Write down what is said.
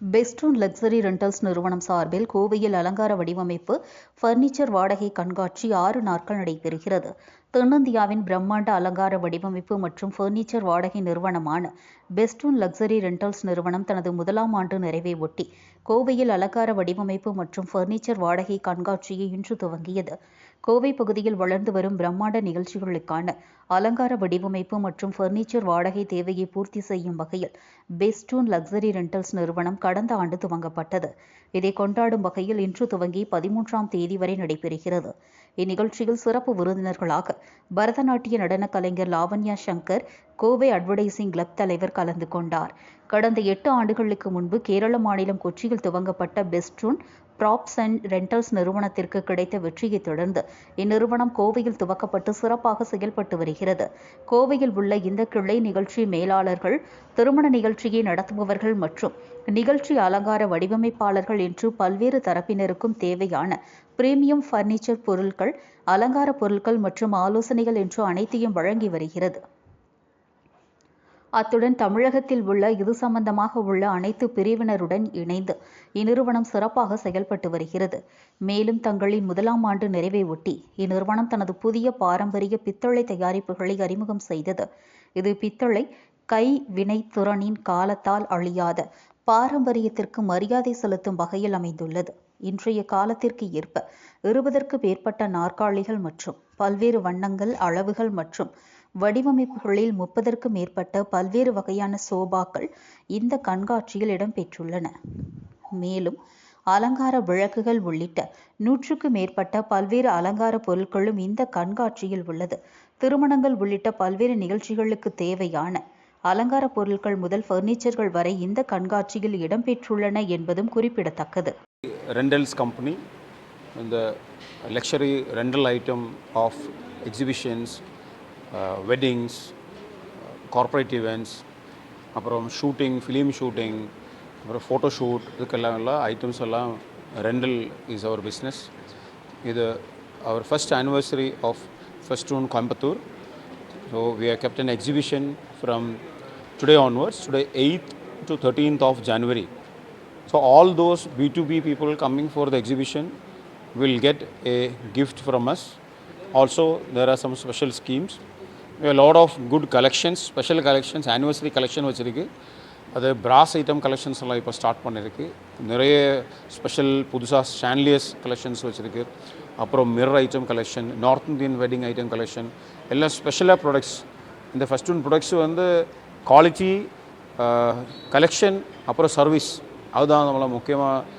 பெஸ்டூன் luxury rentals நிறுவனம் சார்பில் கோவையில் அலங்கார வடிவமைப்பு பர்னிச்சர் வாடகை கண்காட்சி 6 நாட்கள் நடைபெறுகிறது. தென்னிந்தியாவின் பிரம்மாண்ட அலங்கார வடிவமைப்பு மற்றும் பர்னிச்சர் வாடகை நிறுவனமான பெஸ்டூன் லக்ஸரி ரெண்டல்ஸ் நிறுவனம் தனது முதலாம் ஆண்டு நிறைவை ஒட்டி கோவையில் அலங்கார வடிவமைப்பு மற்றும் பர்னிச்சர் வாடகை கண்காட்சியை இன்று துவங்கியது. கோவை பகுதியில் வளர்ந்து வரும் பிரம்மாண்ட நிகழ்ச்சிகளுக்கான அலங்கார வடிவமைப்பு மற்றும் பர்னிச்சர் வாடகை தேவையை பூர்த்தி செய்யும் வகையில் பெஸ்டூன் லக்ஸரி ரெண்டல்ஸ் நிறுவனம் கடந்த ஆண்டு துவங்கப்பட்டது. இதை கொண்டாடும் வகையில் இன்று துவங்கி 13ஆம் தேதி வரை நடைபெறுகிறது. இந்நிகழ்ச்சியில் சிறப்பு விருந்தினர்களாக பரதநாட்டிய நடன கலைஞர் லாவண்யா சங்கர், கோவை அட்வர்டைசிங் கிளப் தலைவர் கலந்து கொண்டார். கடந்த 8 ஆண்டுகளுக்கு முன்பு கேரள மாநிலம் கொச்சியில் துவங்கப்பட்ட பெஸ்டூன் ப்ராப்ஸ் அண்ட் ரெண்டல்ஸ் நிறுவனத்திற்கு கிடைத்த வெற்றியை தொடர்ந்து இந்நிறுவனம் கோவையில் துவக்கப்பட்டு சிறப்பாக செயல்பட்டு வருகிறது. கோவையில் உள்ள இந்த கிளை நிகழ்ச்சி மேலாளர்கள், திருமண நிகழ்ச்சியை நடத்துபவர்கள் மற்றும் நிகழ்ச்சி அலங்கார வடிவமைப்பாளர்கள் என்று பல்வேறு தரப்பினருக்கும் தேவையான பிரீமியம் பர்னிச்சர் பொருட்கள், அலங்கார பொருட்கள் மற்றும் ஆலோசனைகள் என்று அனைத்தையும் வழங்கி வருகிறது. அத்துடன் தமிழகத்தில் உள்ள இது சம்பந்தமாக உள்ள அனைத்து பிரிவினருடன் இணைந்து இந்நிறுவனம் சிறப்பாக செயல்பட்டு வருகிறது. மேலும் தங்களின் முதலாம் ஆண்டு நிறைவை ஒட்டி இந்நிறுவனம் தனது புதிய பாரம்பரிய பித்தளை தயாரிப்புகளை அறிமுகம் செய்தது. இது பித்தளை கைவினைத்திறனின் காலத்தால் அழியாத பாரம்பரியத்திற்கு மரியாதை செலுத்தும் வகையில் அமைந்துள்ளது. இன்றைய காலத்திற்கு ஏற்ப 20க்கும் மேற்பட்ட நாற்காலிகள் மற்றும் பல்வேறு வண்ணங்கள், அளவுகள் மற்றும் வடிவமைப்புகளில் 30க்கும் மேற்பட்ட பல்வேறு வகையான சோபாக்கள் இந்த கண்காட்சியில் இடம்பெற்றுள்ளன. மேலும் அலங்கார விளக்குகள் உள்ளிட்ட 100க்கும் மேற்பட்ட பல்வேறு அலங்கார பொருட்களும் இந்த கண்காட்சியில் உள்ளது. திருமணங்கள் உள்ளிட்ட பல்வேறு நிகழ்ச்சிகளுக்கு தேவையான அலங்கார பொருட்கள் முதல் பர்னிச்சர்கள் வரை இந்த கண்காட்சியில் இடம்பெற்றுள்ளன என்பதும் குறிப்பிடத்தக்கது. Rentals company, the luxury rental item of exhibitions, weddings, corporate events, அப்புறம் ஷூட்டிங், ஃபிலிம் ஷூட்டிங், அப்புறம் ஃபோட்டோ ஷூட், இதுக்கெல்லாம் ஐட்டம்ஸ் எல்லாம் ரெண்டல் இஸ் அவர் பிஸ்னஸ். இது our first anniversary of Festoon Coimbatore. So we have kept an exhibition from today onwards, today 8th to 13th of January. So all those B2B people coming for the exhibition will get a gift from us. Also there are some special schemes. We have a lot of good collections, special collections, anniversary collection வச்சிருக்கு. அது brass item collections எல்லாம் இப்போ start பண்ணிருக்கு. நிறைய special புதுசாக ஸ்டான்லியஸ் collections வச்சிருக்கு. அப்புறம் mirror item collection, north Indian wedding item collection, எல்லாம் ஸ்பெஷலாக ப்ராடக்ட்ஸ். இந்த ஃபெஸ்டூன் ப்ராடக்ட்ஸ் வந்து குவாலிட்டி, கலெக்ஷன், அப்புறம் சர்வீஸ், அதுதான் நம்மளை முக்கியமாக